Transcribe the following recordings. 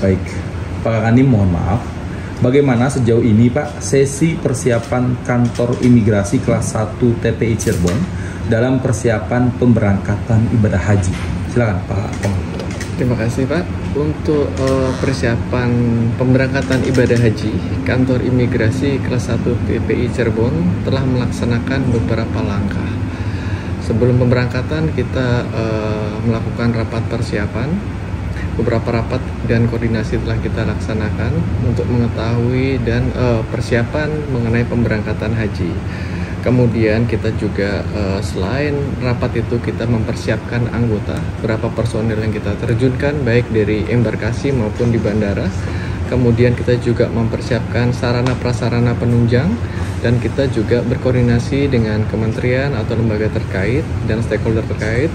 baik. Pak Kakanim, mohon maaf. Bagaimana sejauh ini Pak sesi persiapan kantor imigrasi kelas 1 TPI Cirebon dalam persiapan pemberangkatan ibadah haji? Silakan Pak Komang. Terima kasih Pak. Untuk persiapan pemberangkatan ibadah haji, kantor imigrasi kelas 1 TPI Cirebon telah melaksanakan beberapa langkah. Sebelum pemberangkatan kita melakukan rapat persiapan. Beberapa rapat dan koordinasi telah kita laksanakan untuk mengetahui dan persiapan mengenai pemberangkatan haji. Kemudian kita juga selain rapat itu kita mempersiapkan anggota, berapa personil yang kita terjunkan baik dari embarkasi maupun di bandara. Kemudian kita juga mempersiapkan sarana prasarana penunjang dan kita juga berkoordinasi dengan kementerian atau lembaga terkait dan stakeholder terkait,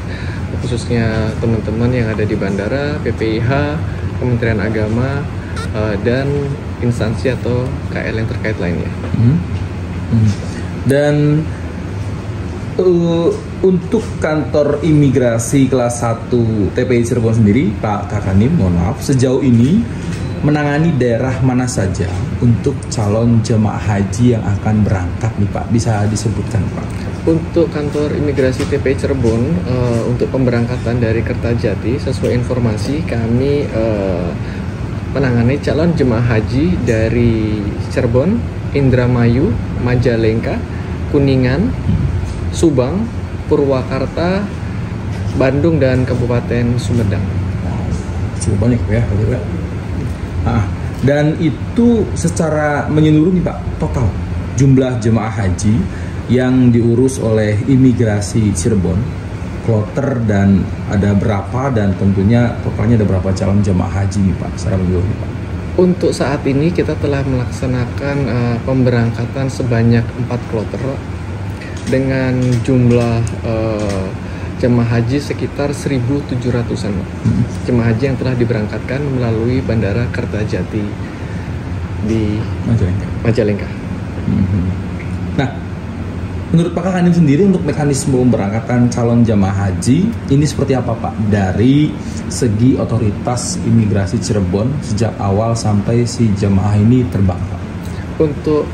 khususnya teman-teman yang ada di bandara, PPIH, Kementerian Agama, dan instansi atau KL yang terkait lainnya. Dan untuk kantor imigrasi kelas 1 TPI Cirebon sendiri, Pak Kakanim, mohon maaf, sejauh ini menangani daerah mana saja untuk calon jemaah haji yang akan berangkat nih Pak? Bisa disebutkan Pak? Untuk kantor imigrasi TPI Cirebon, untuk pemberangkatan dari Kertajati, sesuai informasi kami menangani calon jemaah haji dari Cirebon, Indramayu, Majalengka, Kuningan, Subang, Purwakarta, Bandung, dan Kabupaten Sumedang. Cukup banyak ya, Pak. Dan itu secara menyeluruh nih Pak, total jumlah jemaah haji yang diurus oleh imigrasi Cirebon, kloter, dan ada berapa, dan tentunya totalnya ada berapa calon jemaah haji nih Pak secara menyeluruh Pak? Untuk saat ini kita telah melaksanakan pemberangkatan sebanyak 4 kloter dengan jumlah jemaah haji sekitar 1.700-an jemaah haji yang telah diberangkatkan melalui Bandara Kertajati di Majalengka. Nah, menurut Pak Kakanim sendiri untuk mekanisme pemberangkatan calon jemaah haji ini seperti apa Pak dari segi otoritas imigrasi Cirebon sejak awal sampai si jemaah ini terbang Pak? Untuk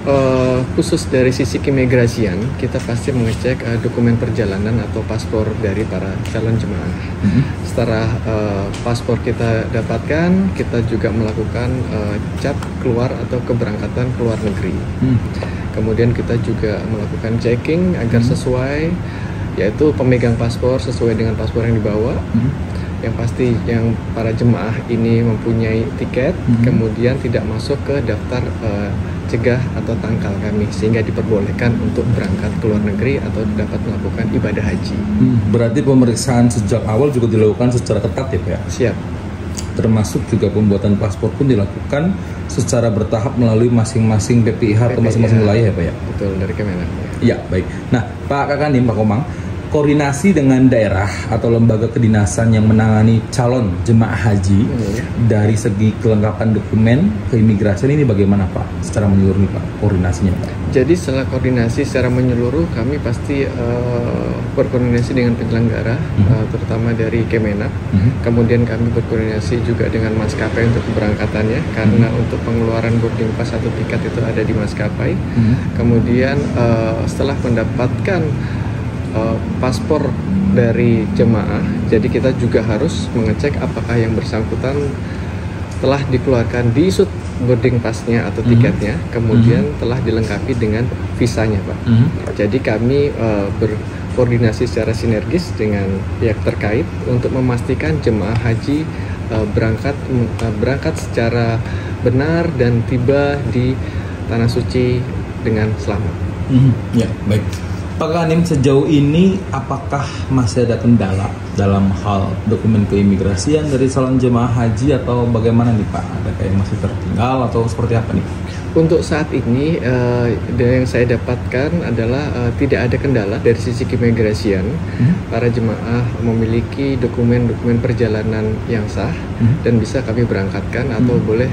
khusus dari sisi keimigrasian, kita pasti mengecek dokumen perjalanan atau paspor dari para calon jemaah. Setelah paspor kita dapatkan, kita juga melakukan cap keluar atau keberangkatan ke luar negeri. Kemudian kita juga melakukan checking agar sesuai, yaitu pemegang paspor sesuai dengan paspor yang dibawa. Yang pasti yang para jemaah ini mempunyai tiket, kemudian tidak masuk ke daftar cegah atau tangkal kami, sehingga diperbolehkan untuk berangkat ke luar negeri atau dapat melakukan ibadah haji. Berarti pemeriksaan sejak awal juga dilakukan secara ketat ya Pak? Siap. Termasuk juga pembuatan paspor pun dilakukan secara bertahap melalui masing-masing PPIH atau masing-masing wilayah ya Pak ya? Betul, dari Kemenak. Ya, baik. Nah, Pak Kakanim, Pak Komang, koordinasi dengan daerah atau lembaga kedinasan yang menangani calon jemaah haji dari segi kelengkapan dokumen keimigrasian ini bagaimana Pak? Secara menyeluruh nih Pak, koordinasinya Pak? Jadi setelah koordinasi secara menyeluruh, kami pasti berkoordinasi dengan penyelenggara, terutama dari Kemenak. Kemudian kami berkoordinasi juga dengan maskapai untuk keberangkatannya, karena untuk pengeluaran boarding pass atau tiket itu ada di maskapai. Kemudian setelah mendapatkan paspor dari jemaah, jadi kita juga harus mengecek apakah yang bersangkutan telah dikeluarkan diisut boarding passnya atau tiketnya, kemudian telah dilengkapi dengan visanya Pak. Jadi kami berkoordinasi secara sinergis dengan pihak terkait untuk memastikan jemaah haji berangkat secara benar dan tiba di Tanah Suci dengan selamat. Ya, baik. Pak Kakanim, sejauh ini apakah masih ada kendala dalam hal dokumen keimigrasian dari calon jemaah haji atau bagaimana nih Pak? Ada kayak masih tertinggal atau seperti apa nih? Untuk saat ini yang saya dapatkan adalah tidak ada kendala dari sisi keimigrasian. Para jemaah memiliki dokumen-dokumen perjalanan yang sah dan bisa kami berangkatkan atau boleh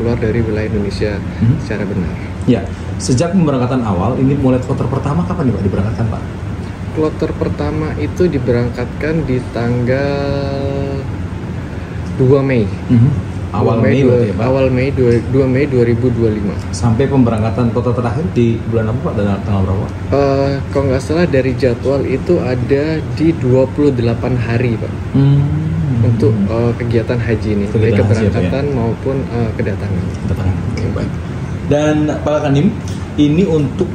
keluar dari wilayah Indonesia secara benar. Ya, sejak pemberangkatan awal ini mulai kloter pertama kapan nih Pak diberangkatkan Pak? Kloter pertama itu diberangkatkan di tanggal 2 Mei. Awal Mei berarti ya, Pak? Awal Mei 2 Mei 2025. Sampai pemberangkatan total terakhir di bulan apa Pak? Dan tanggal berapa? Kalau nggak salah dari jadwal itu ada di 28 hari Pak. Untuk kegiatan haji ini, baik keberangkatan maupun kedatangan. Oke, baik. Dan Pak Kanim, ini untuk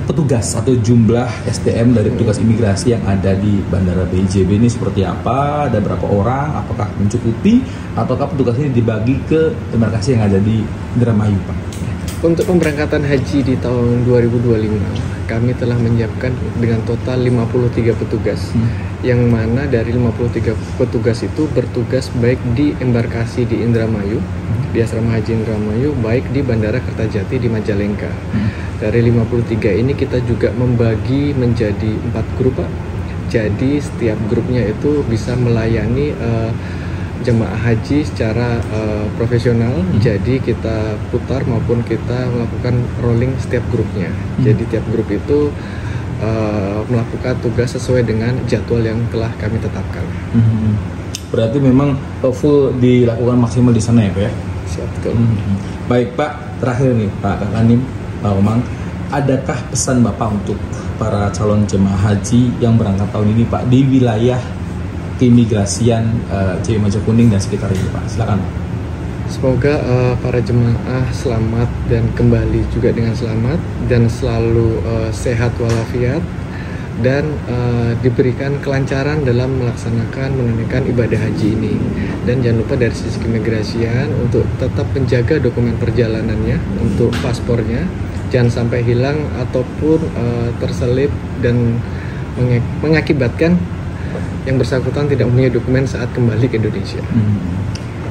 petugas atau jumlah SDM dari petugas imigrasi yang ada di Bandara BJB ini seperti apa? Ada berapa orang? Apakah mencukupi? Ataukah petugas ini dibagi ke embarkasi yang ada di Indramayu, Pak? Untuk pemberangkatan haji di tahun 2025, kami telah menyiapkan dengan total 53 petugas, yang mana dari 53 petugas itu bertugas baik di embarkasi di Indramayu, di Asrama Haji Indramayu, baik di Bandara Kertajati di Majalengka. Dari 53 ini kita juga membagi menjadi 4 grup, Pak. Jadi setiap grupnya itu bisa melayani jemaah haji secara profesional. Jadi kita putar maupun kita melakukan rolling setiap grupnya. Jadi tiap grup itu melakukan tugas sesuai dengan jadwal yang telah kami tetapkan. Berarti memang full dilakukan maksimal di sana ya Pak ya? Siap, betul. Baik Pak, terakhir nih Pak Kanim, Pak Omang, adakah pesan Bapak untuk para calon jemaah haji yang berangkat tahun ini Pak di wilayah keimigrasian CW Majokuning dan sekitar ini Pak? Silakan Pak. Semoga para jemaah selamat dan kembali juga dengan selamat dan selalu sehat walafiat dan diberikan kelancaran dalam melaksanakan menunaikan ibadah haji ini. Dan jangan lupa dari sisi keimigrasian untuk tetap menjaga dokumen perjalanannya, untuk paspornya jangan sampai hilang ataupun terselip dan mengakibatkan yang bersangkutan tidak mempunyai dokumen saat kembali ke Indonesia.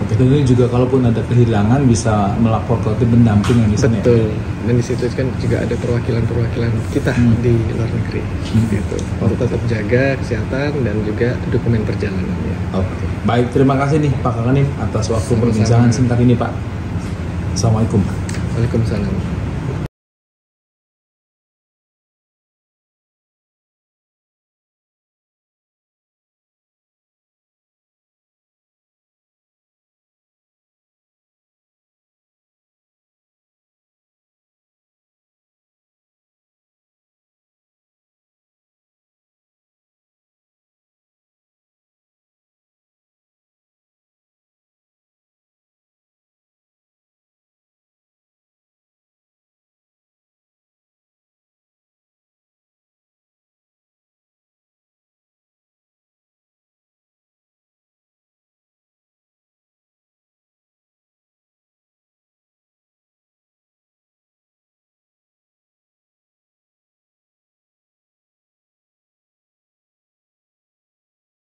Tentunya juga kalaupun ada kehilangan bisa melapor ke tim pendamping yang di sana. Betul. Dan di situ kan juga ada perwakilan kita di luar negeri. Gitu. Untuk tetap jaga kesehatan dan juga dokumen perjalanannya. Oke. Baik, terima kasih nih Pak Kanim atas waktu perbincangan singkat ini Pak. Assalamualaikum. Waalaikumsalam.